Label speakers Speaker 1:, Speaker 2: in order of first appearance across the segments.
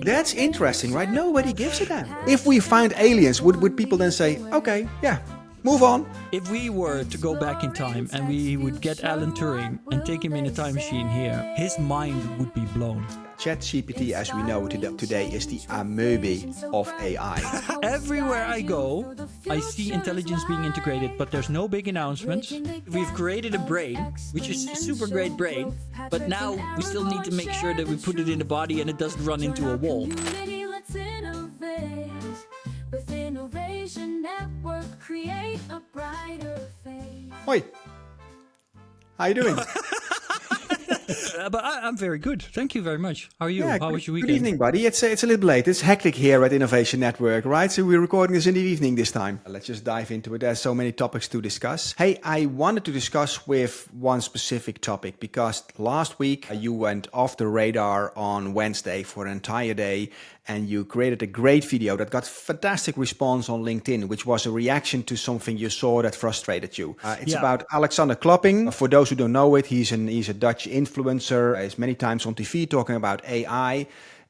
Speaker 1: That's interesting, right? Nobody gives a damn. If we find aliens, would people then say, okay, yeah, move on?
Speaker 2: If we were to go back in time and we would get Alan Turing and take him in a time machine here, his mind would be blown.
Speaker 1: ChatGPT, as we know today, is the amoeba of AI.
Speaker 2: Everywhere I go, I see intelligence being integrated, but there's no big announcements. We've created a brain, which is a super great brain, but now we still need to make sure that we put it in the body and it doesn't run into a wall.
Speaker 1: Hoi. How you doing?
Speaker 2: But I'm very good. Thank you very much. How are you? How was your weekend?
Speaker 1: Good evening, buddy. It's a little late. It's hectic here at Innovation Network, right? So we're recording this in the evening this time. Let's just dive into it. There's so many topics to discuss. Hey, I wanted to discuss with one specific topic because last week you went off the radar on Wednesday for an entire day and you created a great video that got fantastic response on LinkedIn, which was a reaction to something you saw that frustrated you. It's about Alexander Klopping. For those who don't know it, he's a Dutch influencer. He's many times on TV talking about AI.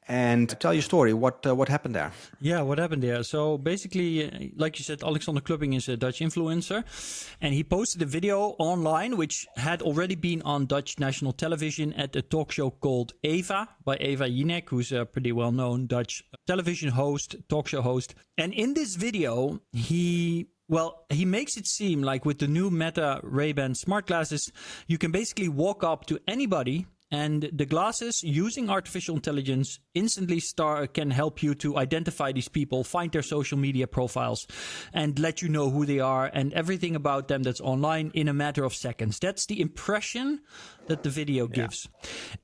Speaker 1: And tell your story. What happened there?
Speaker 2: Yeah, what happened there? So basically, like you said, Alexander Klopping is a Dutch influencer. And he posted a video online, which had already been on Dutch national television at a talk show called Eva by Eva Jinek, who's a pretty well-known Dutch television host, talk show host. And in this video, he makes it seem like with the new Meta Ray-Ban Smartglasses, you can basically walk up to anybody and the glasses, using artificial intelligence, instantly can help you to identify these people, find their social media profiles, and let you know who they are and everything about them that's online in a matter of seconds. That's the impression that the video gives.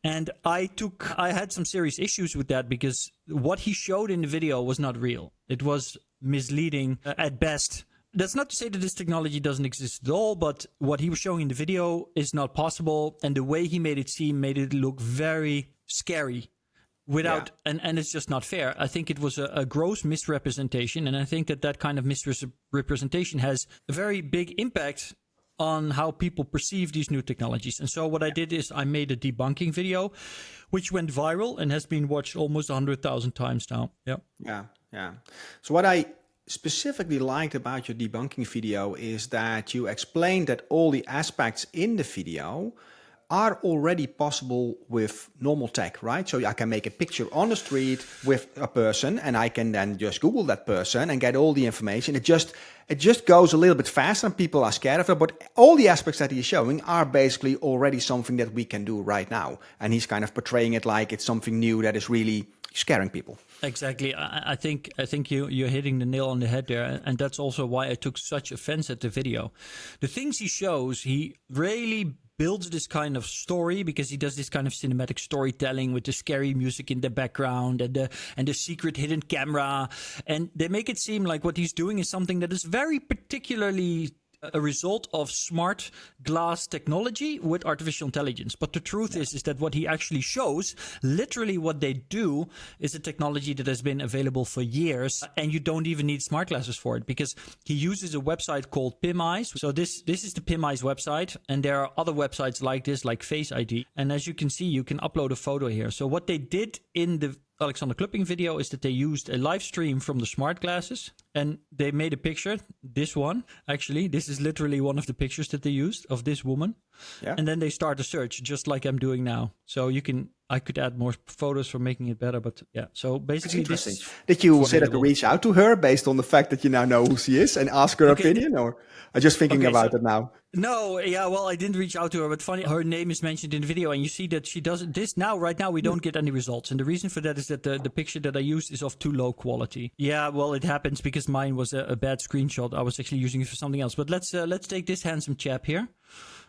Speaker 2: And I had some serious issues with that because what he showed in the video was not real. It was misleading at best. That's not to say that this technology doesn't exist at all, but what he was showing in the video is not possible. And the way he made it look very scary and it's just not fair. I think it was a gross misrepresentation. And I think that kind of misrepresentation has a very big impact on how people perceive these new technologies. And so what I did is I made a debunking video, which went viral and has been watched almost 100,000 times now.
Speaker 1: Yeah. So what I specifically liked about your debunking video is that you explained that all the aspects in the video are already possible with normal tech, right? So I can make a picture on the street with a person and I can then just Google that person and get all the information. It just goes a little bit faster and people are scared of it. But all the aspects that he's showing are basically already something that we can do right now. And he's kind of portraying it like it's something new that is really scaring people.
Speaker 2: Exactly. I think you're hitting the nail on the head there. And that's also why I took such offense at the video. The things he shows, he really builds this kind of story because he does this kind of cinematic storytelling with the scary music in the background and the secret hidden camera. And they make it seem like what he's doing is something that is very particularly a result of smart glass technology with artificial intelligence. But the truth is that what he actually shows, literally what they do, is a technology that has been available for years, and you don't even need smart glasses for it because he uses a website called PimEyes. So this is the PimEyes website, and there are other websites like this, like Face ID. And as you can see, you can upload a photo here. So what they did in the Alexander Klopping video is that they used a live stream from the smart glasses and they made a picture. This one, actually, this is literally one of the pictures that they used of this woman. Yeah. And then they start a search just like I'm doing now. So I could add more photos for making it better, but yeah. So basically this.
Speaker 1: Did you set up to reach out to her based on the fact that you now know who she is and ask her opinion, or are you just thinking about it now?
Speaker 2: No, yeah, well, I didn't reach out to her, but funny, her name is mentioned in the video, and you see that she does this now. Right now, we don't get any results, and the reason for that is that the picture that I used is of too low quality. Yeah, well, it happens because mine was a bad screenshot. I was actually using it for something else. But let's take this handsome chap here.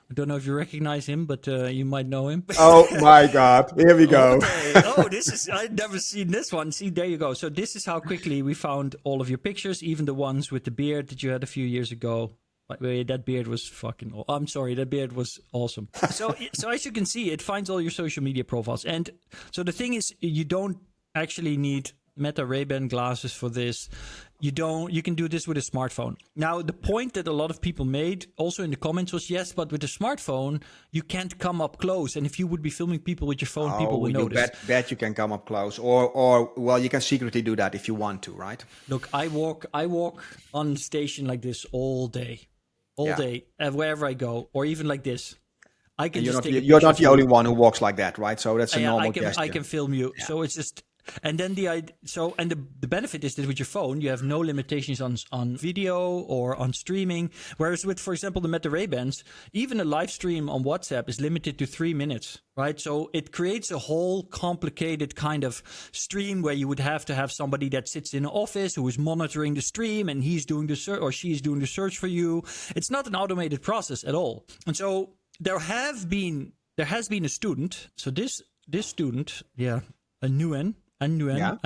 Speaker 2: I don't know if you recognize him, but you might know him.
Speaker 1: Oh my God, here we go.
Speaker 2: I've never seen this one. See, there you go. So this is how quickly we found all of your pictures, even the ones with the beard that you had a few years ago. That beard was fucking... I'm sorry, that beard was awesome. So as you can see, it finds all your social media profiles. And so the thing is, you don't actually need Meta Ray-Ban glasses for this. You can do this with a smartphone. Now, the point that a lot of people made also in the comments was, yes, but with a smartphone, you can't come up close. And if you would be filming people with your phone, people would notice.
Speaker 1: Bet you can come up close. Or well, you can secretly do that if you want to, right?
Speaker 2: Look, I walk on station like this all day, wherever I go, or even like this. I can.
Speaker 1: You're not the only one who walks like that, right? So that's a normal gesture.
Speaker 2: I can film you. Yeah. So it's just. And then the benefit is that with your phone, you have no limitations on video or on streaming. Whereas with, for example, the Meta Ray-Bans, even a live stream on WhatsApp is limited to 3 minutes, right? So it creates a whole complicated kind of stream where you would have to have somebody that sits in an office who is monitoring the stream, and he's doing the search or she's doing the search for you. It's not an automated process at all. And so there has been a student. So this student, a Nguyen. I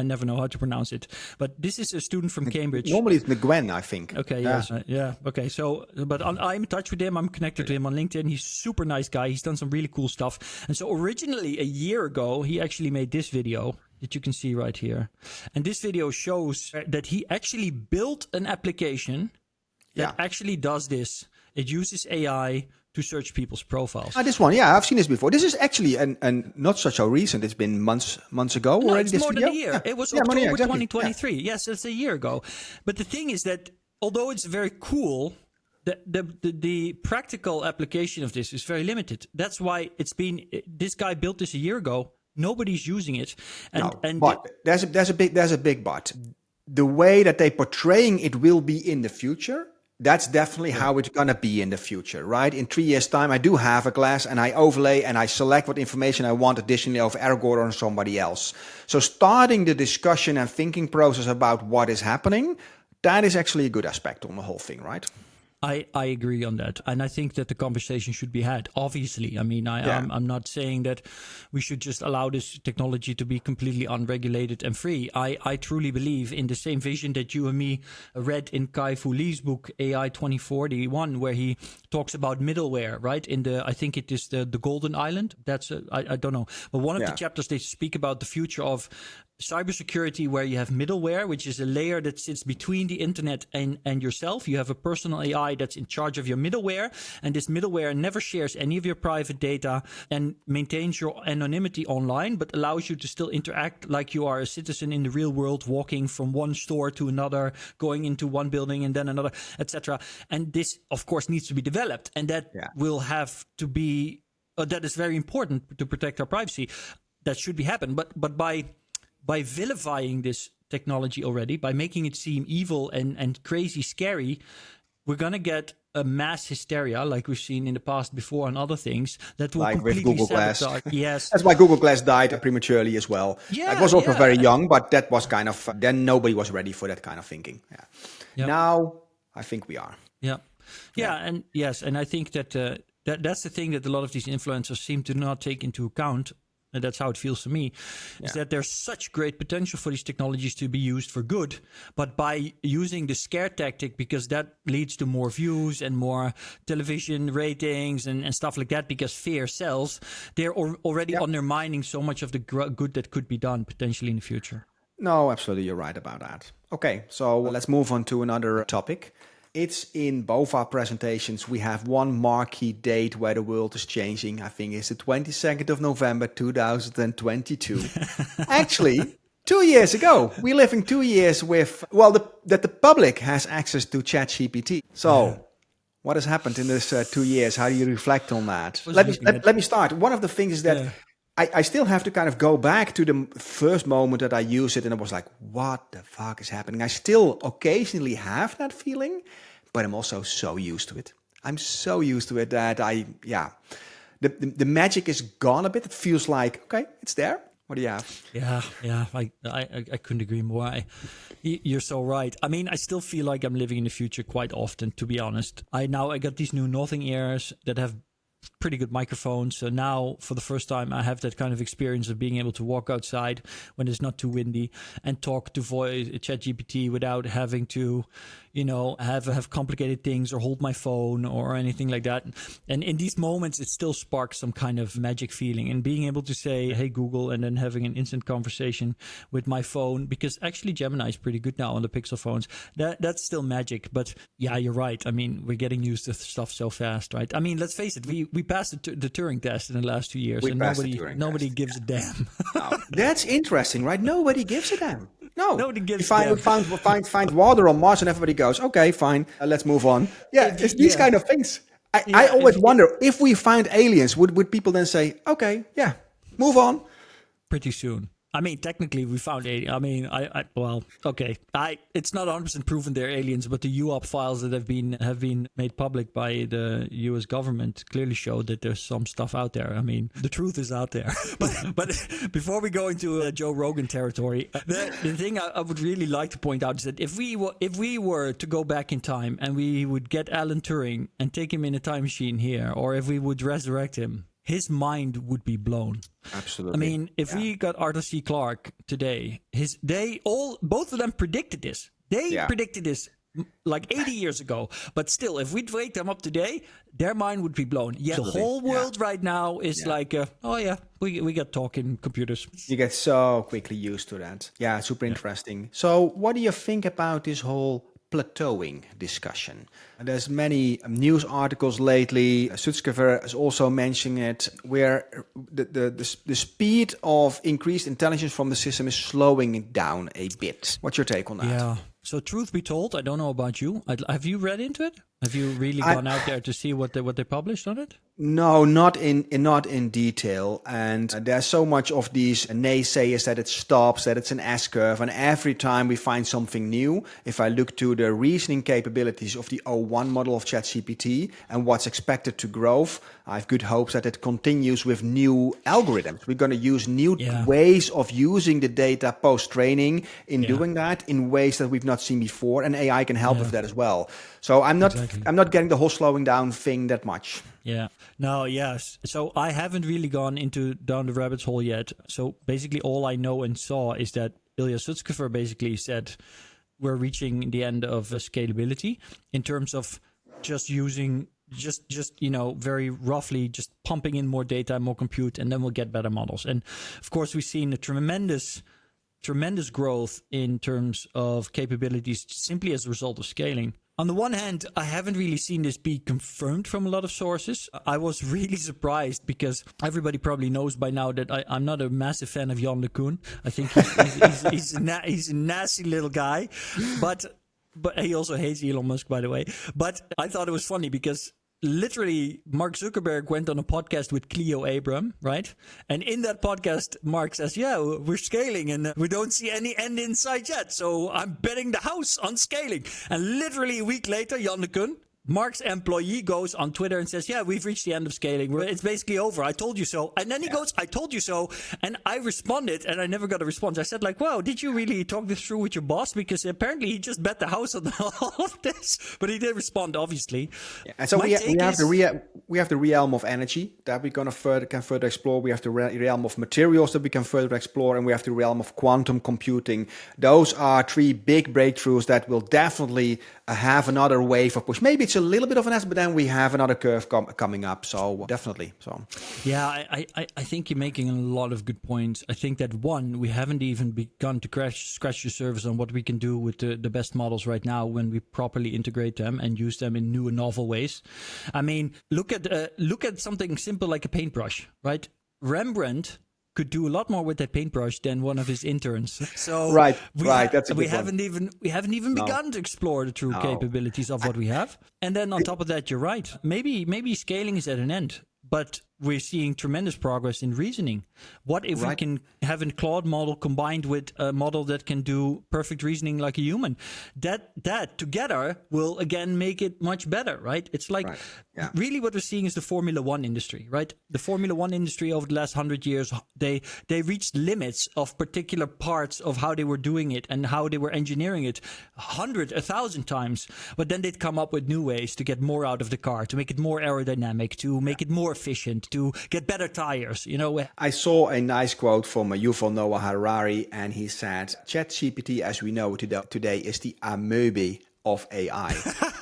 Speaker 2: never know how to pronounce it, but this is a student from Cambridge.
Speaker 1: Normally it's Nguyen, I think.
Speaker 2: Okay, okay. So, but I'm in touch with him. I'm connected to him on LinkedIn. He's a super nice guy. He's done some really cool stuff. And so originally a year ago, he actually made this video that you can see right here. And this video shows that he actually built an application that actually does this. It uses AI to search people's profiles.
Speaker 1: This one, I've seen this before. This is actually and not such so recent. It's been months ago already.
Speaker 2: It's
Speaker 1: this
Speaker 2: more
Speaker 1: video?
Speaker 2: than a year. It was October 2023. Yes, it's a year ago. But the thing is that although it's very cool, the practical application of this is very limited. That's why this guy built this a year ago. Nobody's using it.
Speaker 1: But there's a big but. The way that they're portraying it will be in the future. That's definitely how it's going to be in the future, right? In 3 years' time, I do have a glass and I overlay and I select what information I want additionally over Aragorn or somebody else. So starting the discussion and thinking process about what is happening, that is actually a good aspect on the whole thing, right?
Speaker 2: I agree on that. And I think that the conversation should be had, obviously. I mean, I'm not saying that we should just allow this technology to be completely unregulated and free. I truly believe in the same vision that you and me read in Kai-Fu Lee's book, AI 2041, where he talks about middleware, right? I think it is the Golden Island. I don't know. But one of the chapters, they speak about the future of cybersecurity, where you have middleware, which is a layer that sits between the internet and yourself. You have a personal AI that's in charge of your middleware, and this middleware never shares any of your private data and maintains your anonymity online, but allows you to still interact like you are a citizen in the real world, walking from one store to another, going into one building and then another, etc. And this, of course, needs to be developed, and that will have to be that is very important to protect our privacy. That should be happen, but by vilifying this technology already, by making it seem evil and crazy scary, we're going to get a mass hysteria like we've seen in the past before on other things that will completely
Speaker 1: with Google
Speaker 2: sabotage.
Speaker 1: Glass.
Speaker 2: Yes.
Speaker 1: That's why Google Glass died prematurely as well.
Speaker 2: Yeah,
Speaker 1: it was also very young, but that was kind of, then nobody was ready for that kind of thinking. Yeah. Yep. Now, I think we are.
Speaker 2: Yeah, and yes, and I think that that's the thing that a lot of these influencers seem to not take into account. And that's how it feels to me, is that there's such great potential for these technologies to be used for good. But by using the scare tactic, because that leads to more views and more television ratings and stuff like that, because fear sells, they're already undermining so much of the good that could be done potentially in the future.
Speaker 1: No, absolutely. You're right about that. Okay, so let's move on to another topic. It's in both our presentations. We have one marquee date where the world is changing. I think it's the 22nd of November, 2022. Actually, 2 years ago, we're living 2 years with, that the public has access to ChatGPT. So what has happened in this 2 years? How do you reflect on that? Let me start. One of the things is that I still have to kind of go back to the first moment that I used it and I was like, what the fuck is happening? I still occasionally have that feeling, but I'm also so used to it. I'm so used to it that the magic is gone a bit. It feels like, okay, it's there. What do you have?
Speaker 2: Yeah, I couldn't agree more. You're so right. I mean, I still feel like I'm living in the future quite often, to be honest. I got these new Nothing ears that have pretty good microphones. So now, for the first time, I have that kind of experience of being able to walk outside when it's not too windy and talk to voice ChatGPT without having to, have complicated things or hold my phone or anything like that. And in these moments, it still sparks some kind of magic feeling. And being able to say, "Hey Google," and then having an instant conversation with my phone, because actually Gemini is pretty good now on the Pixel phones. That's still magic. But yeah, you're right. I mean, we're getting used to stuff so fast, right? I mean, let's face it. We passed the Turing test in the last 2 years, and nobody gives a damn.
Speaker 1: Oh, that's interesting, right? Nobody gives a damn. No,
Speaker 2: nobody gives
Speaker 1: a damn. Find water on Mars, and everybody goes, "Okay, fine, let's move on." Yeah, it's these kind of things. I always wonder, if we find aliens, would people then say, "Okay, yeah, move on"?
Speaker 2: Pretty soon. I mean, technically, we found aliens. I mean, it's not 100% proven they're aliens, but the UOP files that have been made public by the U.S. government clearly show that there's some stuff out there. I mean, the truth is out there. but before we go into Joe Rogan territory, the thing I would really like to point out is that if we were to go back in time and we would get Alan Turing and take him in a time machine here, or if we would resurrect him, his mind would be blown.
Speaker 1: Absolutely.
Speaker 2: I mean, if we got Arthur C. Clarke today, both of them predicted this. They predicted this like 80 years ago. But still, if we'd wake them up today, their mind would be blown. Yeah, the whole world right now is like, we got talking computers.
Speaker 1: You get so quickly used to that. Yeah, super interesting. So what do you think about this whole plateauing discussion? And there's many news articles lately. Sutskever is also mentioning it, where the speed of increased intelligence from the system is slowing down a bit. What's your take on that?
Speaker 2: Yeah. So truth be told, I don't know about you. Have you read into it? Have you really gone out there to see what they published on it?
Speaker 1: No, not in detail. And there's so much of these naysayers that it stops, that it's an S-curve. And every time we find something new, if I look to the reasoning capabilities of the O1 model of ChatGPT and what's expected to grow, I have good hopes that it continues with new algorithms. We're going to use new ways of using the data post-training in doing that in ways that we've not seen before. And AI can help with that as well. So I'm not getting the whole slowing down thing that much.
Speaker 2: Yeah. No, yes. So I haven't really gone down the rabbit hole yet. So basically all I know and saw is that Ilya Sutskever basically said we're reaching the end of scalability in terms of just using very roughly just pumping in more data, more compute, and then we'll get better models. And of course, we've seen a tremendous growth in terms of capabilities simply as a result of scaling. On the one hand, I haven't really seen this be confirmed from a lot of sources. I was really surprised because everybody probably knows by now that I'm not a massive fan of Jan LeCun. I think he's a nasty little guy, but he also hates Elon Musk, by the way. But I thought it was funny because literally, Mark Zuckerberg went on a podcast with Cleo Abram, right? And in that podcast, Mark says, "Yeah, we're scaling and we don't see any end in sight yet. So I'm betting the house on scaling." And literally a week later, Jan LeCun, Mark's employee, goes on Twitter and says, "Yeah, we've reached the end of scaling. It's basically over. I told you so." And then he goes, "I told you so." And I responded, and I never got a response. I said, "Wow, did you really talk this through with your boss? Because apparently he just bet the house on all of this." But he did respond, obviously.
Speaker 1: Yeah. And so we have the realm of energy that we can further explore. We have the realm of materials that we can further explore, and we have the realm of quantum computing. Those are three big breakthroughs that will definitely have another wave of push. Maybe it's a little bit of an S, but then we have another curve coming up. So definitely. So
Speaker 2: yeah, I think you're making a lot of good points. I think that we haven't even begun to scratch the surface on what we can do with the best models right now when we properly integrate them and use them in new and novel ways. I mean, look at something simple like a paintbrush, right? Rembrandt could do a lot more with that paintbrush than one of his interns. So
Speaker 1: right. That's a good
Speaker 2: we haven't even begun to explore the true capabilities of what we have. And then on top of that, you're right. Maybe scaling is at an end, but we're seeing tremendous progress in reasoning. What if we can have a Claude model combined with a model that can do perfect reasoning like a human? That together will again make it much better, right? It's like really what we're seeing is the Formula One industry, right? The Formula One industry over the last 100 years, they reached limits of particular parts of how they were doing it and how they were engineering it 100, 1,000 times. But then they'd come up with new ways to get more out of the car, to make it more aerodynamic, to make it more efficient, to get better tires, you know.
Speaker 1: I saw a nice quote from Yuval Noah Harari, and he said, ChatGPT, as we know today, is the amoeba of AI.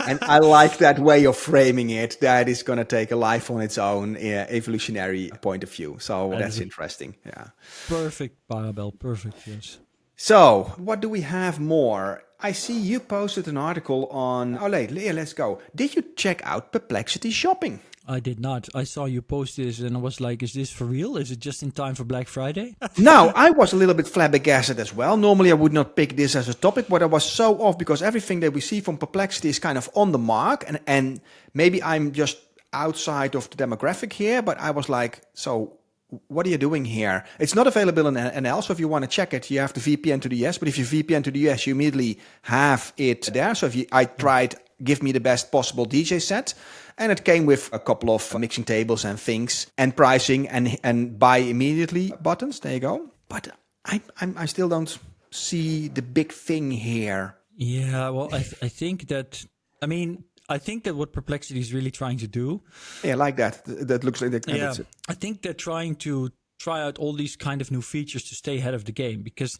Speaker 1: And I like that way of framing it, that is going to take a life on its own, evolutionary point of view. So that's interesting. Yeah.
Speaker 2: Perfect parallel. Perfect, yes.
Speaker 1: So what do we have more? I see you posted an article on... let's go. Did you check out Perplexity shopping?
Speaker 2: I did not. I saw you post this and I was like, is this for real? Is it just in time for Black Friday?
Speaker 1: No, I was a little bit flabbergasted as well. Normally I would not pick this as a topic, but I was so off because everything that we see from Perplexity is kind of on the mark. And maybe I'm just outside of the demographic here, but I was like, so what are you doing here? It's not available in NL, so if you want to check it, you have to VPN to the US. But if you VPN to the US, you immediately have it there. So I tried, give me the best possible DJ set. And it came with a couple of mixing tables and things and pricing and buy immediately buttons. There you go. But I still don't see the big thing here.
Speaker 2: Yeah, well, I think that, I think that what Perplexity is really trying to do.
Speaker 1: Yeah, like that. That looks like that.
Speaker 2: Yeah, I think they're trying to try out all these kind of new features to stay ahead of the game because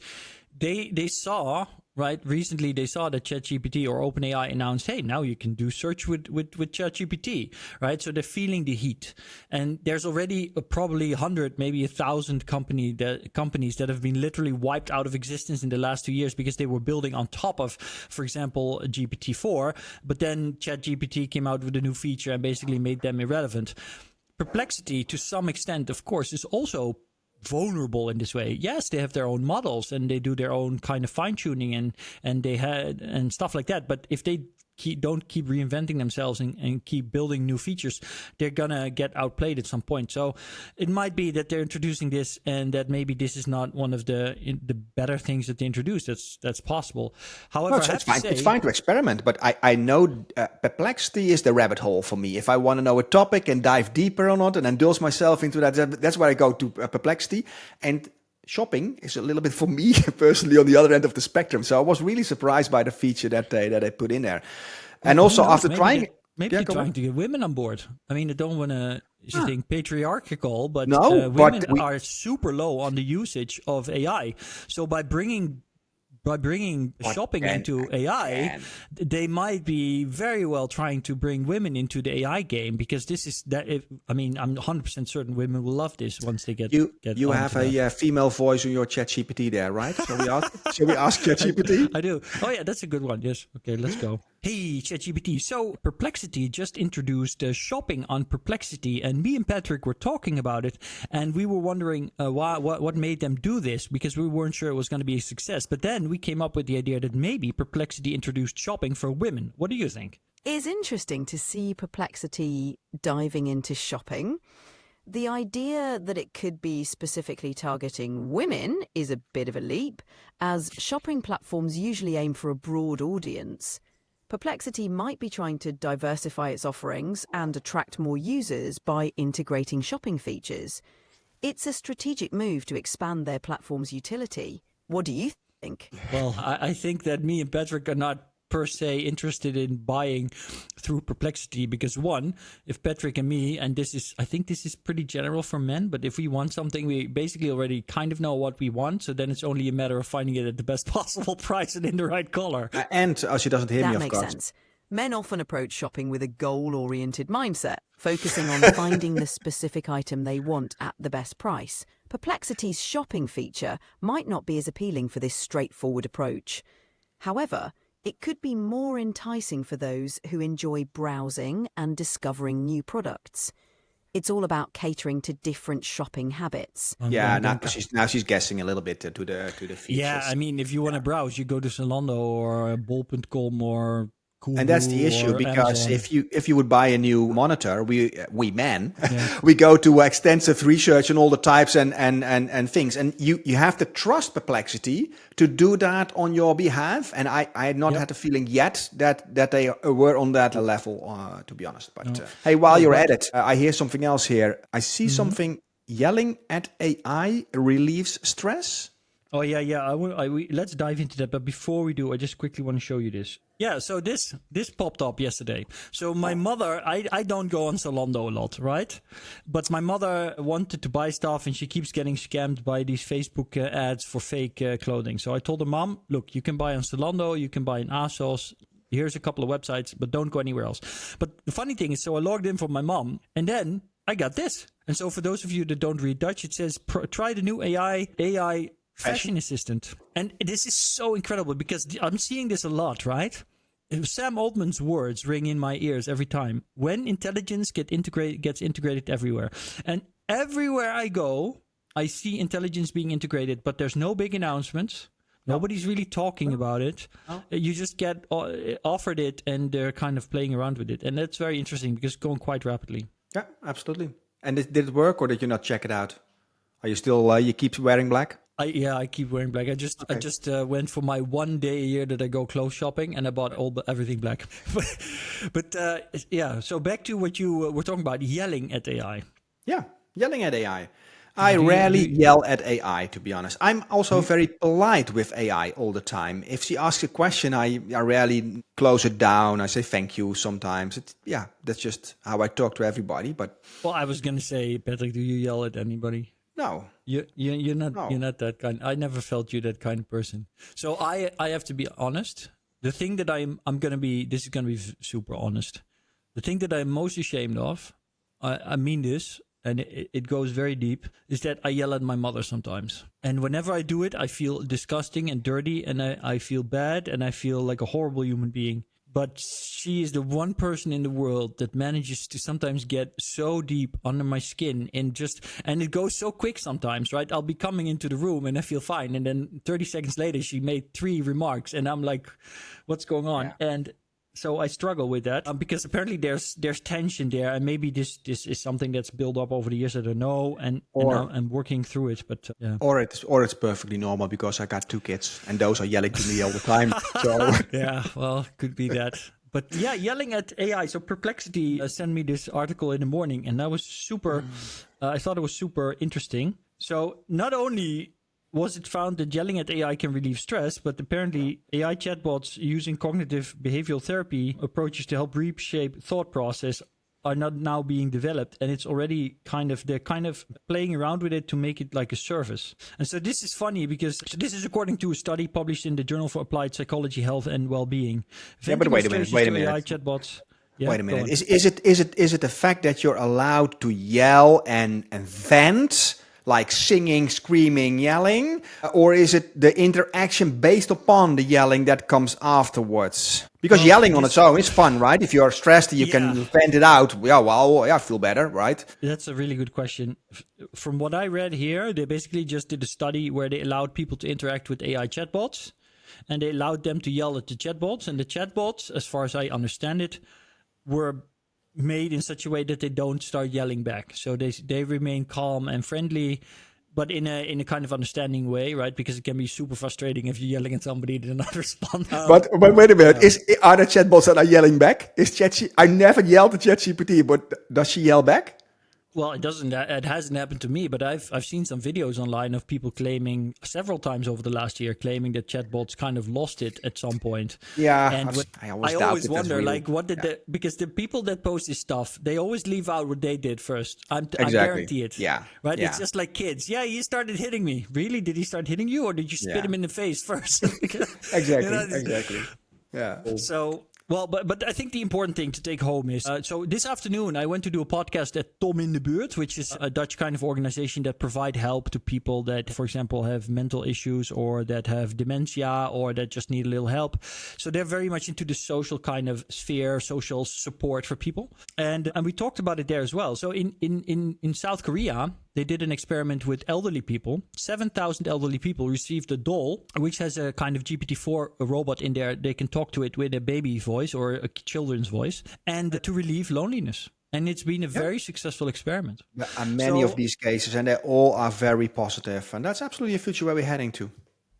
Speaker 2: they saw... Right. Recently, they saw that ChatGPT or OpenAI announced, hey, now you can do search with ChatGPT. Right. So they're feeling the heat. And there's already probably 100, maybe 1,000 companies that have been literally wiped out of existence in the last 2 years because they were building on top of, for example, GPT-4. But then ChatGPT came out with a new feature and basically made them irrelevant. Perplexity, to some extent, of course, is also vulnerable in this way. Yes, they have their own models and they do their own kind of fine tuning and they had and stuff like that. But if they don't keep reinventing themselves and keep building new features, they're gonna get outplayed at some point. So it might be that they're introducing this and that maybe this is not one of the better things that they introduced. That's possible. However,
Speaker 1: it's fine. It's fine to experiment, but I know Perplexity is the rabbit hole for me. If I want to know a topic and dive deeper on it and indulge myself into that, that's where I go to Perplexity. And shopping is a little bit for me personally on the other end of the spectrum. So I was really surprised by the feature that they put in there. And also after trying...
Speaker 2: Maybe they're trying to get women on board. I mean, I don't want to think patriarchal, but
Speaker 1: no,
Speaker 2: women are super low on the usage of AI. So by bringing shopping into AI, they might be very well trying to bring women into the AI game because this is that. I'm 100% certain women will love this once they get.
Speaker 1: You have a female voice on your ChatGPT there, right? Shall we ask ChatGPT?
Speaker 2: I do. Oh yeah, that's a good one. Yes. Okay, let's go. Hey, ChatGPT. So Perplexity just introduced shopping on Perplexity, and me and Patrick were talking about it, and we were wondering what made them do this because we weren't sure it was going to be a success. But then we came up with the idea that maybe Perplexity introduced shopping for women. What do you think?
Speaker 3: It's interesting to see Perplexity diving into shopping. The idea that it could be specifically targeting women is a bit of a leap, as shopping platforms usually aim for a broad audience. Perplexity might be trying to diversify its offerings and attract more users by integrating shopping features. It's a strategic move to expand their platform's utility. What do you think?
Speaker 2: Well, I think that me and Patrick are not per se interested in buying through Perplexity because one, if Patrick and me, and I think this is pretty general for men, but if we want something, we basically already kind of know what we want. So then it's only a matter of finding it at the best possible price and in the right color.
Speaker 1: And she doesn't hear me, of course.
Speaker 3: That makes sense. Men often approach shopping with a goal-oriented mindset, focusing on finding the specific item they want at the best price. Perplexity's shopping feature might not be as appealing for this straightforward approach. However, it could be more enticing for those who enjoy browsing and discovering new products. It's all about catering to different shopping habits.
Speaker 1: Now she's guessing a little bit to the features.
Speaker 2: Yeah, I mean, if you want to browse, you go to Zalando or Bol.com or
Speaker 1: And that's the issue,
Speaker 2: or
Speaker 1: because
Speaker 2: Amazon.
Speaker 1: if you would buy a new monitor, we men, we go to extensive research on all the types and things, and you have to trust Perplexity to do that on your behalf. And I had not had the feeling yet that they were on that level, to be honest. But hey, while you're at it, I hear something else here. I see something: yelling at AI relieves stress.
Speaker 2: Oh yeah. Let's dive into that. But before we do, I just quickly want to show you this. Yeah, so this popped up yesterday. So my mother, I don't go on Zalando a lot, right? But my mother wanted to buy stuff, and she keeps getting scammed by these Facebook ads for fake clothing. So I told her, Mom, look, you can buy on Zalando, you can buy in ASOS. Here's a couple of websites, but don't go anywhere else. But the funny thing is, so I logged in for my mom, and then I got this. And so for those of you that don't read Dutch, it says, try the new AI fashion assistant. And this is so incredible because I'm seeing this a lot, right? Sam Altman's words ring in my ears every time. When intelligence gets integrated everywhere. And everywhere I go, I see intelligence being integrated, but there's no big announcements. Nobody's really talking about it. You just get offered it, and they're kind of playing around with it. And that's very interesting because it's going quite rapidly.
Speaker 1: Yeah, absolutely. And did it work, or did you not check it out? Are you still, you keep wearing black?
Speaker 2: I keep wearing black. I just went for my one day a year that I go clothes shopping, and I bought everything black. but yeah, so back to what you were talking about, yelling at AI.
Speaker 1: Yeah, yelling at AI. I rarely yell at AI, to be honest. I'm also very polite with AI all the time. If she asks a question, I rarely close it down. I say thank you sometimes. That's just how I talk to everybody. But
Speaker 2: well, I was gonna say, Patrick, do you yell at anybody?
Speaker 1: No.
Speaker 2: You're not that kind. I never felt you that kind of person. So I have to be honest. The thing that this is gonna be super honest. The thing that I'm most ashamed of, I mean this, and it goes very deep, is that I yell at my mother sometimes. And whenever I do it, I feel disgusting and dirty, and I feel bad, and I feel like a horrible human being. But she is the one person in the world that manages to sometimes get so deep under my skin, and it goes so quick sometimes, right? I'll be coming into the room and I feel fine. And then 30 seconds later, she made 3 remarks and I'm like, what's going on? Yeah. And so I struggle with that because apparently there's tension there, and maybe this is something that's built up over the years that I know, and I'm working through it. But yeah.
Speaker 1: Or it's perfectly normal because I got 2 kids and those are yelling to me all the time. So
Speaker 2: yeah, well, could be that. But yeah, yelling at AI. So Perplexity sent me this article in the morning, and that was super. I thought it was super interesting. So not only was it found that yelling at AI can relieve stress, but apparently AI chatbots using cognitive behavioral therapy approaches to help reshape thought process are not now being developed, and it's already they're kind of playing around with it to make it like a service. And so this is funny because this is according to a study published in the Journal for Applied Psychology, Health and Wellbeing.
Speaker 1: Yeah, but wait a minute.
Speaker 2: AI chatbots. Yeah,
Speaker 1: wait a minute. Is it the fact that you're allowed to yell and vent? Like singing, screaming, yelling? Or is it the interaction based upon the yelling that comes afterwards? Because yelling on its own is fun, right? If you're stressed, you can vent it out. I feel better, right?
Speaker 2: That's a really good question. From what I read here, they basically just did a study where they allowed people to interact with AI chatbots, and they allowed them to yell at the chatbots. And the chatbots, as far as I understand it, were made in such a way that they don't start yelling back. So they remain calm and friendly, but in a kind of understanding way, right? Because it can be super frustrating if you're yelling at somebody and they're not responding.
Speaker 1: But wait a minute. Are there chatbots that are yelling back? I never yelled at ChatGPT, but does she yell back?
Speaker 2: Well, it hasn't happened to me, but I've seen some videos online of people claiming several times over the last year, claiming that chatbots kind of lost it at some point.
Speaker 1: Yeah,
Speaker 2: and I always wonder, really, like, what did because the people that post this stuff, they always leave out what they did first. I guarantee it.
Speaker 1: Yeah,
Speaker 2: right.
Speaker 1: Yeah.
Speaker 2: It's just like kids. Yeah, he started hitting me. Really? Did he start hitting you, or did you spit him in the face first?
Speaker 1: Exactly. Yeah.
Speaker 2: So. Well, but I think the important thing to take home is, so this afternoon I went to do a podcast at Tom in de Buurt, which is a Dutch kind of organization that provide help to people that, for example, have mental issues or that have dementia or that just need a little help. So they're very much into the social kind of sphere, social support for people. And we talked about it there as well. So in South Korea, they did an experiment with elderly people. 7,000 elderly people received a doll, which has a kind of GPT-4 robot in there. They can talk to it with a baby voice or a children's voice, and to relieve loneliness. And it's been a very successful experiment.
Speaker 1: There are many of these cases, and they all are very positive. And that's absolutely a future where we're heading to,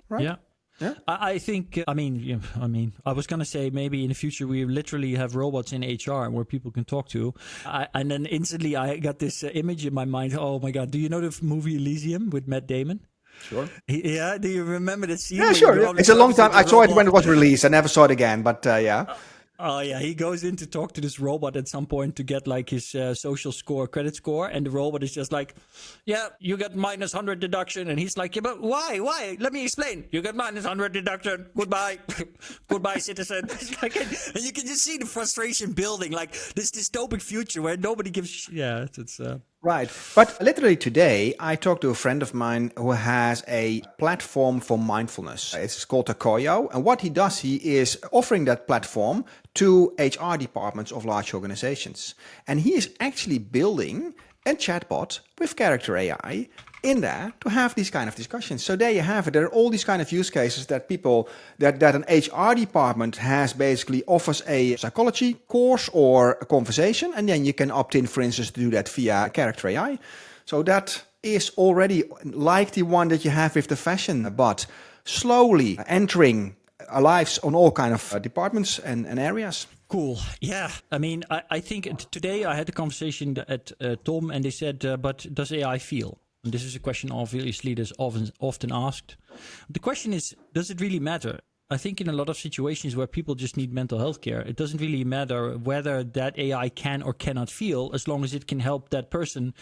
Speaker 1: right?
Speaker 2: Yeah.
Speaker 1: Yeah.
Speaker 2: I think, I was going to say maybe in the future we literally have robots in HR where people can talk to. And then instantly I got this image in my mind. Oh my God. Do you know the movie Elysium with Matt Damon?
Speaker 1: Sure.
Speaker 2: Yeah. Do you remember the scene?
Speaker 1: Yeah, sure. It's a long time. I saw it when it was released. I never saw it again, but yeah.
Speaker 2: Oh yeah, he goes in to talk to this robot at some point to get like his social score, credit score, and the robot is just like, "Yeah, you got minus 100 deduction," and he's like, "Yeah, but why? Why? Let me explain. You got minus 100 deduction. Goodbye, goodbye, citizen." It's like, and you can just see the frustration building, like this dystopic future where nobody gives. It's.
Speaker 1: Right. But literally today, I talked to a friend of mine who has a platform for mindfulness. It's called Akoyo. And what he does, he is offering that platform to HR departments of large organizations. And he is actually building a chatbot with character AI in there to have these kind of discussions. So there you have it. There are all these kind of use cases that people, that an HR department has basically offers a psychology course or a conversation, and then you can opt in, for instance, to do that via character AI. So that is already like the one that you have with the fashion, but slowly entering our lives on all kind of departments and areas.
Speaker 2: Cool. Yeah. I mean, I think today I had a conversation at Tom, and they said, but does AI feel? And this is a question obviously that's often asked. The question is, does it really matter? I think in a lot of situations where people just need mental health care, it doesn't really matter whether that AI can or cannot feel, as long as it can help that person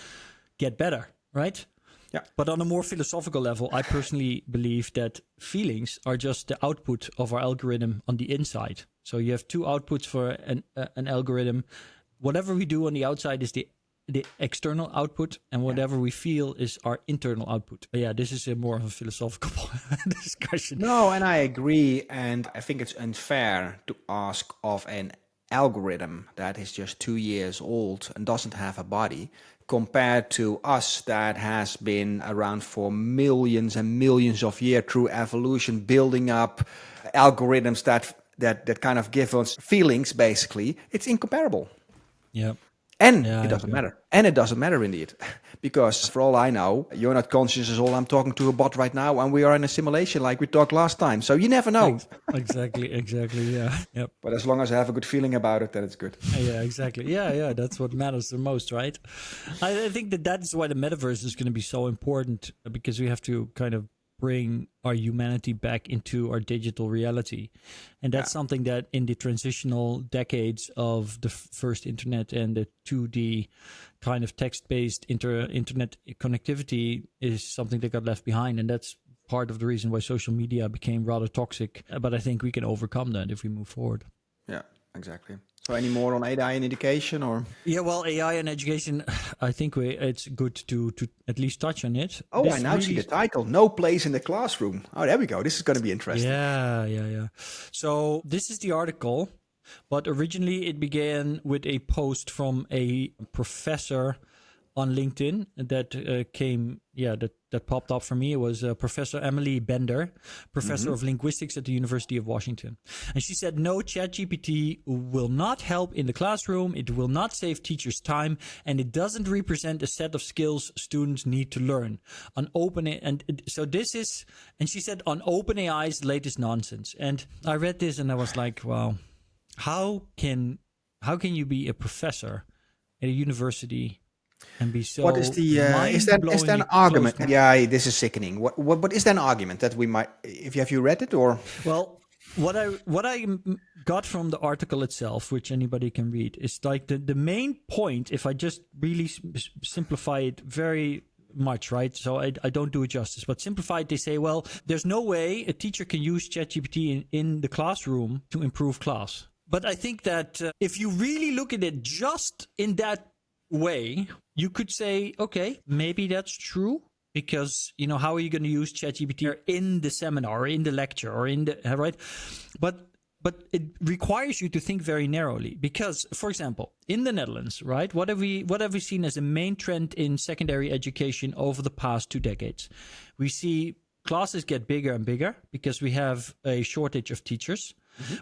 Speaker 2: get better, right?
Speaker 1: Yeah.
Speaker 2: But on a more philosophical level, I personally believe that feelings are just the output of our algorithm on the inside. So you have two outputs for an algorithm. Whatever we do on the outside is the external output, and whatever we feel is our internal output. But yeah, this is a more of a philosophical discussion.
Speaker 1: No, and I agree. And I think it's unfair to ask of an algorithm that is just 2 years old and doesn't have a body compared to us that has been around for millions and millions of years through evolution, building up algorithms that kind of give us feelings, basically. It's incomparable.
Speaker 2: Yeah.
Speaker 1: And it doesn't matter. And it doesn't matter indeed. Because for all I know, you're not conscious as all. I'm talking to a bot right now and we are in a simulation like we talked last time. So you never know.
Speaker 2: Exactly. Yeah. Yep.
Speaker 1: But as long as I have a good feeling about it, then it's good.
Speaker 2: Yeah, exactly. Yeah. That's what matters the most, right? I think that's why the metaverse is going to be so important, because we have to kind of bring our humanity back into our digital reality. And that's something that in the transitional decades of the first internet and the 2D kind of text-based internet connectivity is something that got left behind. And that's part of the reason why social media became rather toxic. But I think we can overcome that if we move forward.
Speaker 1: Yeah, exactly. So any more on AI and education or?
Speaker 2: Yeah, well, AI and education, I think it's good to at least touch on it.
Speaker 1: Oh, I now see the title, No Place in the Classroom. Oh, there we go. This is going to be interesting.
Speaker 2: Yeah. So this is the article, but originally it began with a post from a professor on LinkedIn that popped up for me. It was Professor Emily Bender, professor of linguistics at the University of Washington. And she said, no, ChatGPT will not help in the classroom. It will not save teachers' time, and it doesn't represent a set of skills students need to learn. She said on OpenAI's latest nonsense. And I read this and I was like, wow, how can you be a professor at a university and be so?
Speaker 1: What is the is there an argument? Yeah, this is sickening. What is there an argument that we might? Have you read it or?
Speaker 2: Well, what I got from the article itself, which anybody can read, is like the main point. If I just really simplify it very much, right? So I don't do it justice, but simplified, they say, well, there's no way a teacher can use ChatGPT in the classroom to improve class. But I think that if you really look at it just in that way, you could say, okay, maybe that's true, because, how are you going to use ChatGPT in the seminar or in the lecture or in the, right? But but it requires you to think very narrowly because, for example, in the Netherlands, right, what have we seen as a main trend in secondary education over the past 2 decades? We see classes get bigger and bigger because we have a shortage of teachers,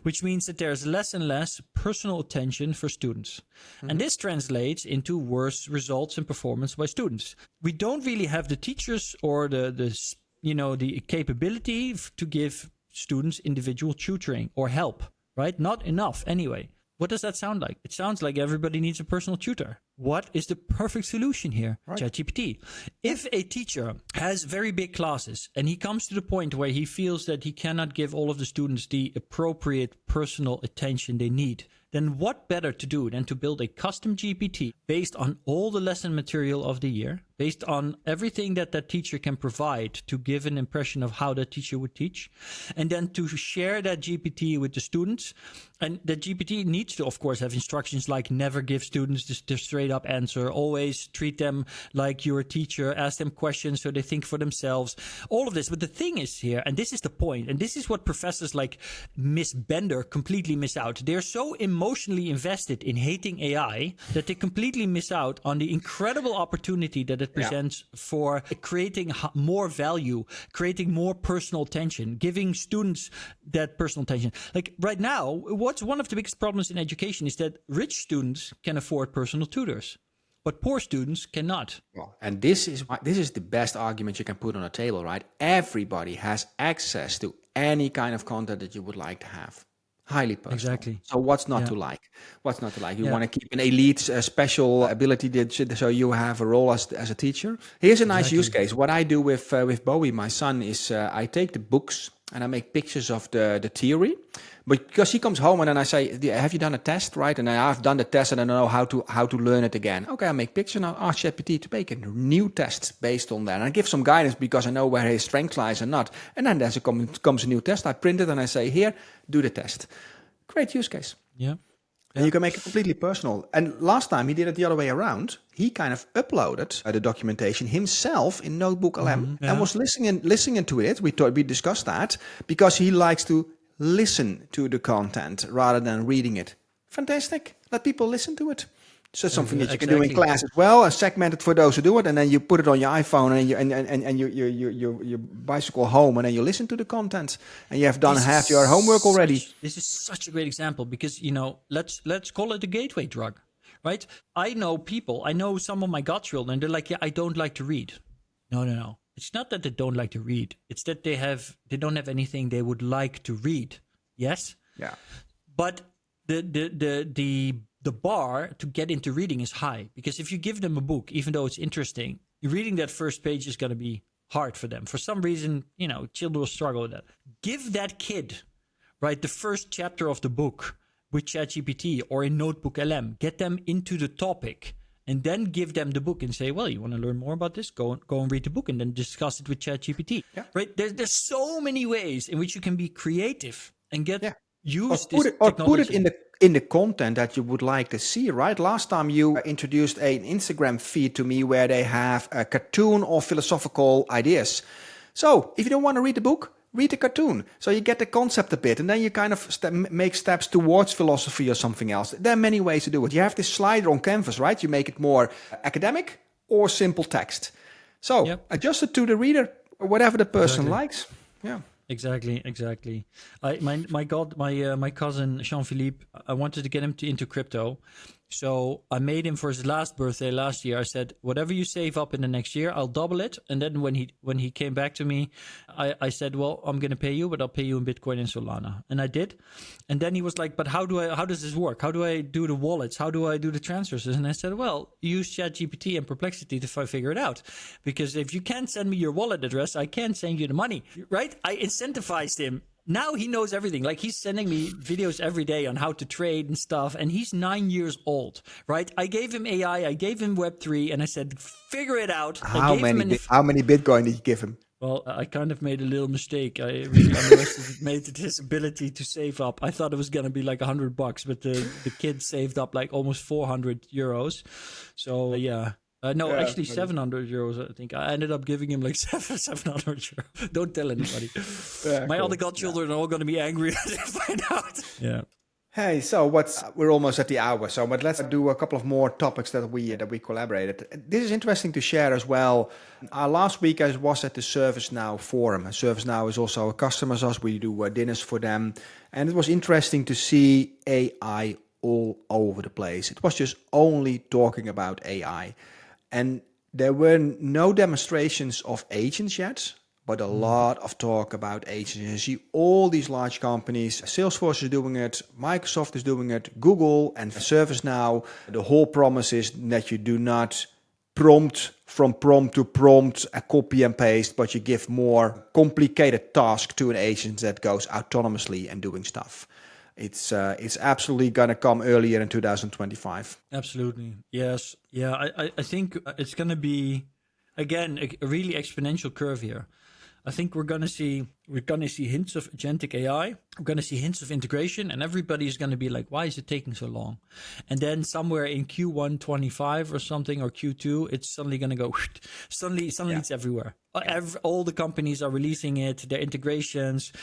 Speaker 2: which means that there's less and less personal attention for students. And this translates into worse results and performance by students. We don't really have the teachers or the capability to give students individual tutoring or help, right? Not enough anyway. What does that sound like? It sounds like everybody needs a personal tutor. What is the perfect solution here? Right. ChatGPT. If a teacher has very big classes and he comes to the point where he feels that he cannot give all of the students the appropriate personal attention they need, then what better to do than to build a custom GPT based on all the lesson material of the year, based on everything that that teacher can provide to give an impression of how that teacher would teach, and then to share that GPT with the students. And the GPT needs to, of course, have instructions like never give students the straight up answer, always treat them like you're a teacher, ask them questions so they think for themselves, all of this. But the thing is here, and this is the point, and this is what professors like Miss Bender completely miss out. They're so emotionally invested in hating AI that they completely miss out on the incredible opportunity that it presents for creating more value, creating more personal attention, giving students that personal attention. Like right now, what's one of the biggest problems in education is that rich students can afford personal tutors, but poor students cannot.
Speaker 1: Well, and this is the best argument you can put on a table, right? Everybody has access to any kind of content that you would like to have. Highly personal.
Speaker 2: Exactly.
Speaker 1: So what's not to like? What's not to like? You want to keep an elite special ability so you have a role as a teacher. Here's a nice use case. What I do with Bowie, my son, is I take the books and I make pictures of the theory. But because he comes home and then I say, have you done a test, right? And I've done the test and I don't know how to learn it again. Okay, I make pictures and I'll ask ChatGPT to make a new test based on that. And I give some guidance because I know where his strength lies and not. And then comes a new test. I print it and I say, here, do the test. Great use case.
Speaker 2: Yeah.
Speaker 1: And you can make it completely personal. And last time he did it the other way around. He kind of uploaded the documentation himself in Notebook LM and was listening to it. We discussed that because he likes to listen to the content rather than reading it. Fantastic. Let people listen to it. So something that you can do in class as well, segmented for those who do it, and then you put it on your iPhone and you bicycle home, and then you listen to the content, and you have done half your homework already.
Speaker 2: This is such a great example because let's call it a gateway drug, right? I know some of my godchildren, they're like, I don't like to read. No. It's not that they don't like to read. It's that they don't have anything they would like to read. Yes?
Speaker 1: Yeah.
Speaker 2: But the bar to get into reading is high because if you give them a book, even though it's interesting, reading that first page is going to be hard for them. For some reason, children will struggle with that. Give that kid, right, the first chapter of the book with ChatGPT or in Notebook LM. Get them into the topic. And then give them the book and say, well, you want to learn more about this? Go and read the book and then discuss it with ChatGPT. Yeah. Right? There's so many ways in which you can be creative and use this technology. Or
Speaker 1: put it in the content that you would like to see, right? Last time you introduced an Instagram feed to me where they have a cartoon or philosophical ideas. So if you don't want to read the book, read the cartoon. So you get the concept a bit, and then you kind of make steps towards philosophy or something else. There are many ways to do it. You have this slider on Canvas, right? You make it more academic or simple text. So adjust it to the reader, or whatever the person likes. Yeah.
Speaker 2: Exactly. My cousin Jean-Philippe, I wanted to get him into crypto. So I made him for his last birthday last year. I said, whatever you save up in the next year, I'll double it. And then when he came back to me, I said, well, I'm going to pay you, but I'll pay you in Bitcoin and Solana. And I did. And then he was like, but how does this work? How do I do the wallets? How do I do the transfers? And I said, well, use ChatGPT and Perplexity to figure it out. Because if you can't send me your wallet address, I can't send you the money, right? I incentivized him. Now he knows everything. Like he's sending me videos every day on how to trade and stuff. And he's 9 years old, right? I gave him AI. I gave him Web3 and I said, figure it out.
Speaker 1: How many Bitcoin did you give him?
Speaker 2: Well, I kind of made a little mistake. I really underestimated his ability to save up. I thought it was going to be like $100, but the kid saved up like almost 400 euros. So yeah. No,
Speaker 1: Yeah,
Speaker 2: actually
Speaker 1: funny.
Speaker 2: €700. I think I ended up giving him like 700 euros. Don't tell anybody.
Speaker 1: Yeah,
Speaker 2: My other
Speaker 1: cool.
Speaker 2: godchildren are all going to be angry when they find out. Yeah.
Speaker 1: Hey, so we're almost at the hour, so but let's do a couple of more topics that we collaborated. This is interesting to share as well. Last week I was at the ServiceNow forum. ServiceNow is also a customer of us. We do dinners for them, and it was interesting to see AI all over the place. It was just only talking about AI, and there were no demonstrations of agents yet, but a lot of talk about agents. You see all these large companies, Salesforce is doing it, Microsoft is doing it, Google and ServiceNow. The whole promise is that you do not prompt to prompt, a copy and paste, but you give more complicated task to an agent that goes autonomously and doing stuff. It's absolutely going to come earlier in 2025.
Speaker 2: Absolutely. Yes. Yeah. I think it's going to be, again, a really exponential curve here. I think we're going to see hints of agentic AI. We're going to see hints of integration, and everybody is going to be like, "Why is it taking so long?" And then somewhere in Q1 25 or something, or Q2, it's suddenly going to go. Suddenly, it's everywhere. All the companies are releasing it, their integrations,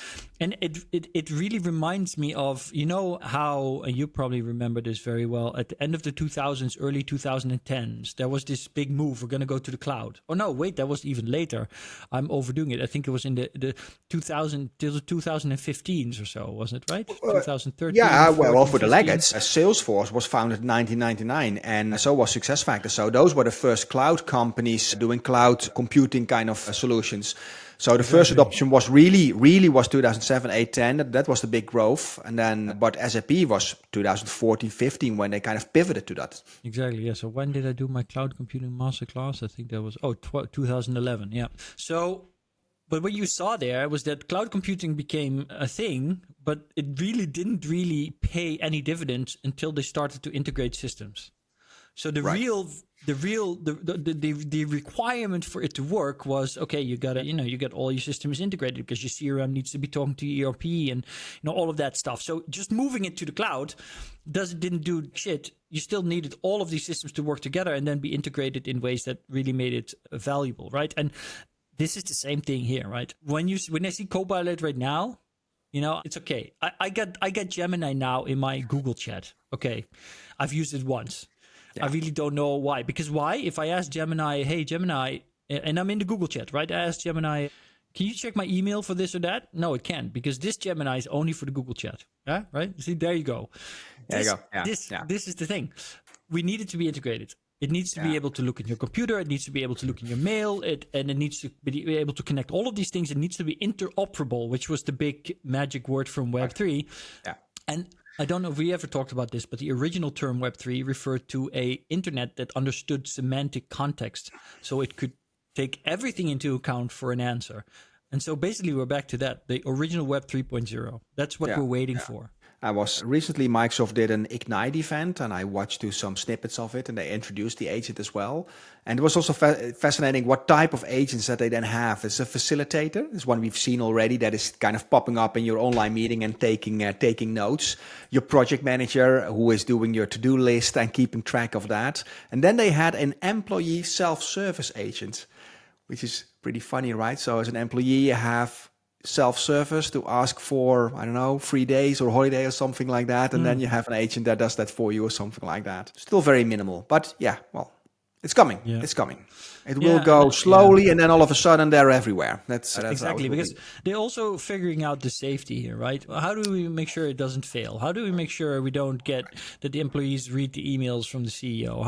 Speaker 2: and it really reminds me of, you know, how, and you probably remember this very well, at the end of the 2000s, early 2010s, there was this big move. We're going to go to the cloud. Oh no, wait, that was even later. I'm overdoing it. I think it was in the 2015s or so, wasn't it, right? 2013.
Speaker 1: Yeah,
Speaker 2: 14,
Speaker 1: well, for the
Speaker 2: 15.
Speaker 1: legates, Salesforce was founded in 1999, and so was SuccessFactors. So those were the first cloud companies doing cloud computing kind of solutions. So the first adoption was really was 2007, 8, 10. That was the big growth. And then, but SAP was 2014, 15 when they kind of pivoted to that.
Speaker 2: Exactly. Yeah. So when did I do my cloud computing masterclass? I think that was 2011. Yeah. So, but what you saw there was that cloud computing became a thing, but it really didn't pay any dividends until they started to integrate systems. So the requirement for it to work was, okay, you get all your systems integrated because your CRM needs to be talking to your ERP and all of that stuff. So just moving it to the cloud didn't do shit. You still needed all of these systems to work together and then be integrated in ways that really made it valuable, right? And this is the same thing here, right? When I see Copilot right now, it's okay. I get Gemini now in my Google chat. Okay, I've used it once. Yeah. I really don't know why. Because why? If I ask Gemini, hey, Gemini, and I'm in the Google chat, right? I ask Gemini, can you check my email for this or that? No, it can't, because this Gemini is only for the Google chat. Yeah, right? See, there you go.
Speaker 1: There you go. Yeah.
Speaker 2: This is the thing. We need it to be integrated. It needs to be able to look in your computer. It needs to be able to look in your mail. And it needs to be able to connect all of these things. It needs to be interoperable, which was the big magic word from Web3. Yeah. And I don't know if we ever talked about this, but the original term Web3 referred to an internet that understood semantic context. So it could take everything into account for an answer. And so basically we're back to that, the original Web 3.0. That's what we're waiting for.
Speaker 1: Recently Microsoft did an Ignite event, and I watched some snippets of it, and they introduced the agent as well. And it was also fascinating what type of agents that they then have. It's a facilitator. It's one we've seen already that is kind of popping up in your online meeting and taking notes. Your project manager who is doing your to-do list and keeping track of that. And then they had an employee self-service agent, which is pretty funny, right? So as an employee, you have self-service to ask for, I don't know, 3 days or holiday or something like that. And then you have an agent that does that for you or something like that. Still very minimal, but it's coming. Yeah. It's coming. It will go slowly, and then all of a sudden they're everywhere. That's
Speaker 2: exactly, because they're also figuring out the safety here, right? How do we make sure it doesn't fail? How do we make sure we don't get that the employees read the emails from the CEO?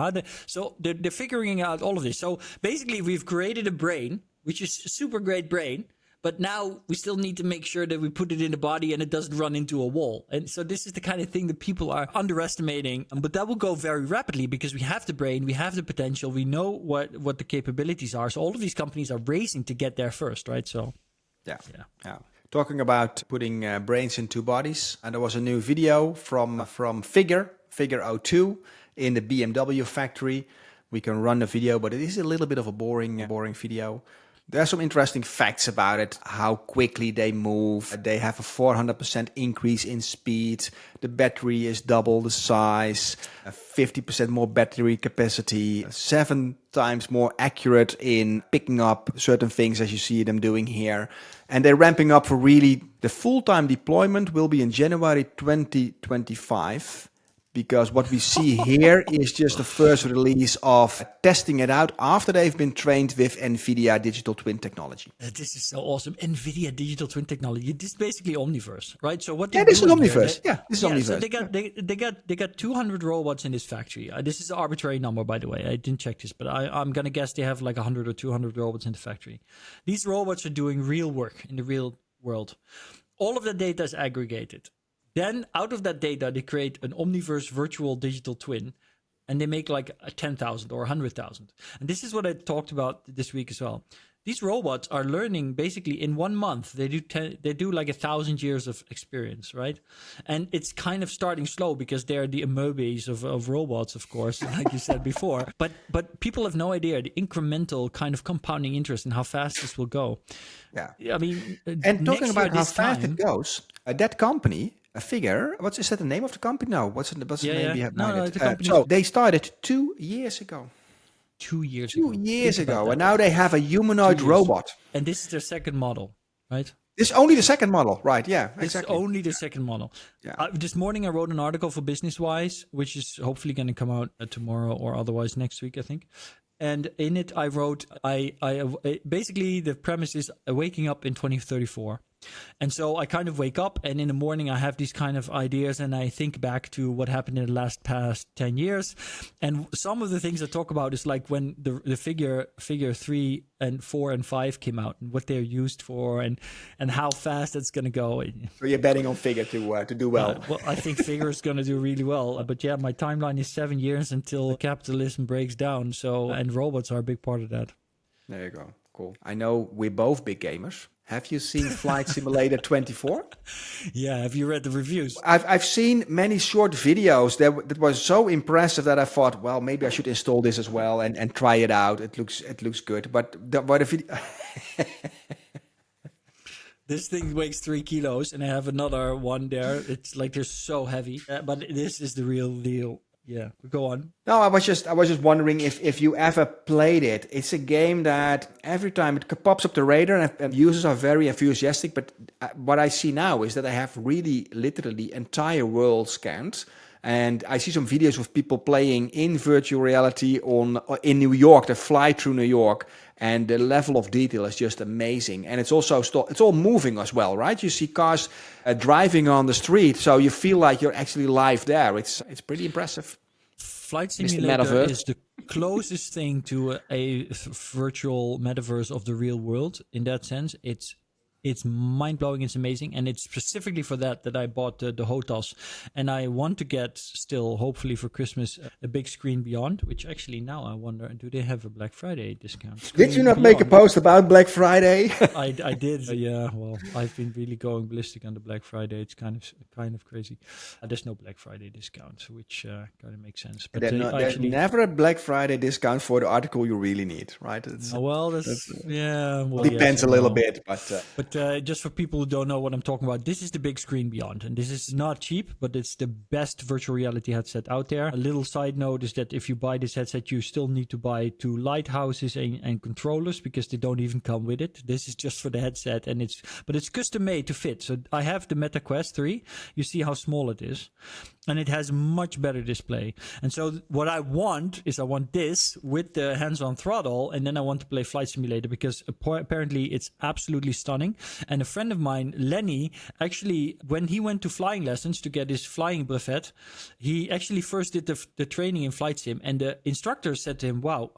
Speaker 2: So they're figuring out all of this. So basically, we've created a brain, which is a super great brain. But now we still need to make sure that we put it in the body and it doesn't run into a wall. And so this is the kind of thing that people are underestimating. But that will go very rapidly because we have the brain, we have the potential, we know what the capabilities are. So all of these companies are racing to get there first, right? So, yeah.
Speaker 1: Talking about putting brains into bodies, and there was a new video from Figure 02 in the BMW factory. We can run the video, but it is a little bit of a boring video. There are some interesting facts about it, how quickly they move. They have a 400% increase in speed. The battery is double the size, 50% more battery capacity, 7 times more accurate in picking up certain things as you see them doing here. And they're ramping up for really the full-time deployment will be in January 2025. Because what we see here is just the first release of testing it out after they've been trained with NVIDIA digital twin technology.
Speaker 2: This is so awesome. NVIDIA digital twin technology. This is basically Omniverse, right? So what
Speaker 1: This is Omniverse. This is Omniverse.
Speaker 2: So they got 200 robots in this factory. This is an arbitrary number, by the way. I didn't check this, but I'm going to guess they have like 100 or 200 robots in the factory. These robots are doing real work in the real world. All of the data is aggregated. Then out of that data, they create an Omniverse virtual digital twin, and they make like a 10,000 or 100,000. And this is what I talked about this week as well. These robots are learning basically in 1 month. They do like 1,000 years of experience, right? And it's kind of starting slow because they're the amebes of robots, of course, like you said before. But people have no idea the incremental kind of compounding interest in how fast this will go.
Speaker 1: Yeah.
Speaker 2: I mean,
Speaker 1: and talking about how fast it goes, that company. A figure. Is that the name of the company? No. What's the name behind it?
Speaker 2: The company.
Speaker 1: So they started 2 years ago.
Speaker 2: 2 years
Speaker 1: ago. 2 years ago, and now they have a humanoid
Speaker 2: 2 years.
Speaker 1: robot.
Speaker 2: And this is their second model, right?
Speaker 1: This is only the second model, right? Yeah,
Speaker 2: exactly. It's only the second model.
Speaker 1: Yeah.
Speaker 2: This morning I wrote an article for Business Wise, which is hopefully going to come out tomorrow or otherwise next week, I think. And in it, I wrote, basically the premise is waking up in 2034. And so I kind of wake up, and in the morning I have these kind of ideas, and I think back to what happened in the past 10 years. And some of the things I talk about is like when the figure 3 and 4 and 5 came out, and what they're used for, and how fast it's going to go.
Speaker 1: So you're betting on figure to do well.
Speaker 2: Well, I think figure is going to do really well. But yeah, my timeline is 7 years until capitalism breaks down. So, and robots are a big part of that.
Speaker 1: There you go. Cool. I know we're both big gamers. Have you seen Flight Simulator 24?
Speaker 2: Yeah, have you read the reviews?
Speaker 1: I've seen many short videos that was so impressive that I thought, well, maybe I should install this as well and try it out. It looks good. But if it
Speaker 2: this thing weighs 3 kilos, and I have another one there. It's like they're so heavy, but this is the real deal. Yeah, go on.
Speaker 1: No, I was just wondering if you ever played it. It's a game that every time it pops up the radar and users are very enthusiastic. But what I see now is that I have really literally entire world scanned. And I see some videos of people playing in virtual reality in New York. They fly through New York, and the level of detail is just amazing. And it's also it's all moving as well, right? You see cars driving on the street, so you feel like you're actually live there. It's pretty impressive.
Speaker 2: Flight Simulator is the closest thing to a virtual metaverse of the real world. In that sense, it's mind-blowing, it's amazing, and it's specifically for that I bought the HOTAS. And I want to get still, hopefully for Christmas, a big screen beyond, which actually now I wonder, do they have a Black Friday discount?
Speaker 1: Did you not make a post about Black Friday?
Speaker 2: I did, yeah. Well, I've been really going ballistic on the Black Friday. It's kind of crazy. There's no Black Friday discount, which kind of makes sense. But
Speaker 1: there's never a Black Friday discount for the article you really need, right?
Speaker 2: Depends
Speaker 1: a little bit, but
Speaker 2: just for people who don't know what I'm talking about, this is the big screen beyond, and this is not cheap, but it's the best virtual reality headset out there. A little side note is that if you buy this headset, you still need to buy 2 lighthouses and controllers because they don't even come with it. This is just for the headset, but it's custom made to fit. So I have the Meta Quest 3. You see how small it is, and it has much better display. And so what I want is this with the hands-on throttle, and then I want to play Flight Simulator because apparently it's absolutely stunning. And a friend of mine, Lenny, actually, when he went to flying lessons to get his flying brevet, he actually first did the training in Flight Sim, and the instructor said to him, "Wow,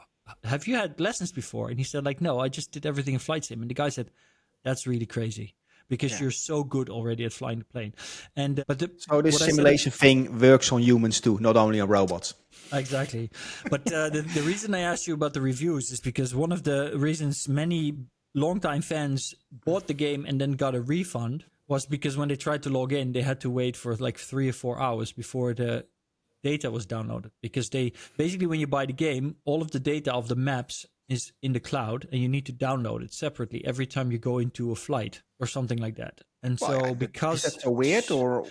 Speaker 2: have you had lessons before?" And he said, like, "No, I just did everything in Flight Sim." And the guy said, "That's really crazy." Because you're so good already at flying the plane.
Speaker 1: So this simulation thing works on humans too, not only on robots.
Speaker 2: Exactly. But the reason I asked you about the reviews is because one of the reasons many longtime fans bought the game and then got a refund was because when they tried to log in, they had to wait for like 3 or 4 hours before the data was downloaded. Because they basically, when you buy the game, all of the data of the maps is in the cloud, and you need to download it separately every time you go into a flight or something like that. And so because
Speaker 1: is that so weird, or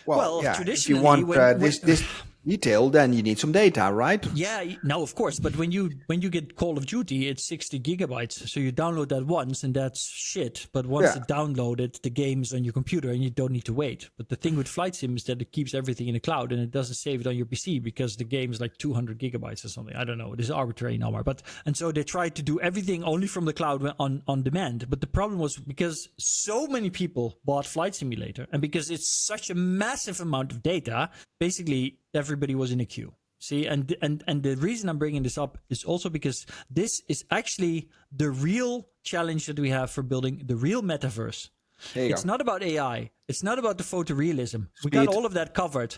Speaker 2: traditionally,
Speaker 1: if you want this detail, then you need some data, right?
Speaker 2: Yeah, no, of course. But when you get Call of Duty, it's 60 gigabytes. So you download that once, and that's shit. But once it's downloaded, the game's on your computer, and you don't need to wait. But the thing with Flight Sim is that it keeps everything in the cloud, and it doesn't save it on your PC because the game is like 200 gigabytes or something. I don't know. It is arbitrary number. And so they tried to do everything only from the cloud on demand. But the problem was because so many people bought Flight Simulator, and because it's such a massive amount of data, basically everybody was in a queue. See, and the reason I'm bringing this up is also because this is actually the real challenge that we have for building the real metaverse. It's not about AI. It's not about the photorealism. We got all of that covered.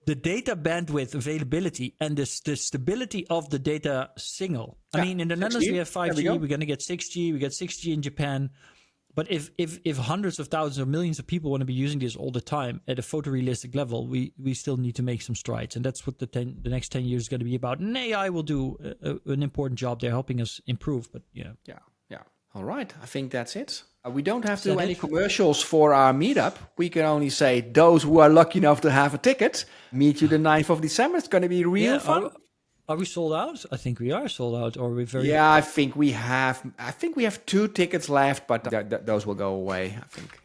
Speaker 2: The data bandwidth availability and the stability of the data signal. I mean, in the Netherlands, we have 5G. We're going to get 6G. We get 6G in Japan. But if hundreds of thousands or millions of people want to be using this all the time at a photorealistic level, we still need to make some strides. And that's what the next 10 years is going to be about. And AI will do an important job there, helping us improve. But yeah.
Speaker 1: All right. I think that's it. We don't have to do any commercials for our meetup. We can only say those who are lucky enough to have a ticket, meet you the 9th of December. It's going to be real fun.
Speaker 2: Are we sold out? I think we are sold out. Or we're very.
Speaker 1: Yeah, I think we have 2 tickets left, but those will go away. I think.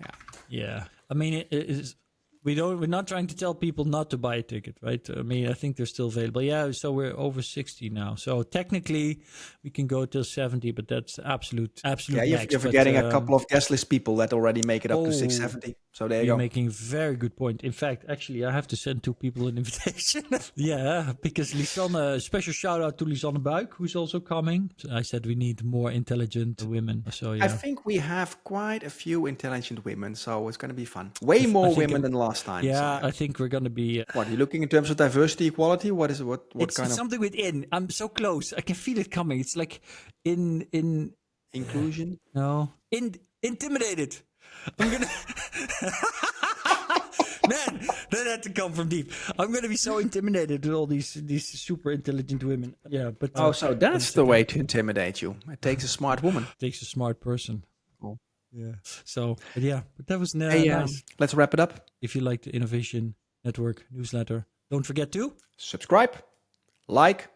Speaker 2: Yeah. I mean, it is. We're not trying to tell people not to buy a ticket, right? I mean, I think they're still available. Yeah, so we're over 60 now. So technically, we can go till 70, but that's absolute. Yeah,
Speaker 1: you're forgetting a couple of guest list people that already make it up to 670. So there you go.
Speaker 2: You're making a very good point. In fact, actually, I have to send 2 people an invitation. Yeah, because Lisanne, special shout out to Lisanne Buik, who's also coming. So I said we need more intelligent women. So yeah.
Speaker 1: I think we have quite a few intelligent women, so it's going to be fun. Way more women than last time.
Speaker 2: Yeah, so I think we're going to be.
Speaker 1: What are you looking in terms of diversity, equality? What is it? What
Speaker 2: it's
Speaker 1: kind of
Speaker 2: something within? I'm so close. I can feel it coming. It's like in
Speaker 1: inclusion.
Speaker 2: No, intimidated. I'm gonna. Man, that had to come from deep. I'm gonna be so intimidated with all these super intelligent women. Yeah, but
Speaker 1: so that's the way to intimidate you. It takes a smart woman.
Speaker 2: It takes a smart person. Cool. Yeah. So but that was nice.
Speaker 1: Let's wrap it up.
Speaker 2: If you like the Innovation Network newsletter, don't forget to
Speaker 1: subscribe, like,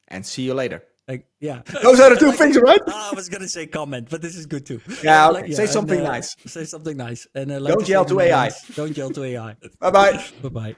Speaker 1: and see you later.
Speaker 2: Those
Speaker 1: are the 2 things, right?
Speaker 2: I was gonna say comment, but this is good too.
Speaker 1: Yeah, okay. Say something nice.
Speaker 2: Say something nice, and
Speaker 1: don't yell to AI.
Speaker 2: Don't yell to AI.
Speaker 1: Bye bye.
Speaker 2: Bye bye.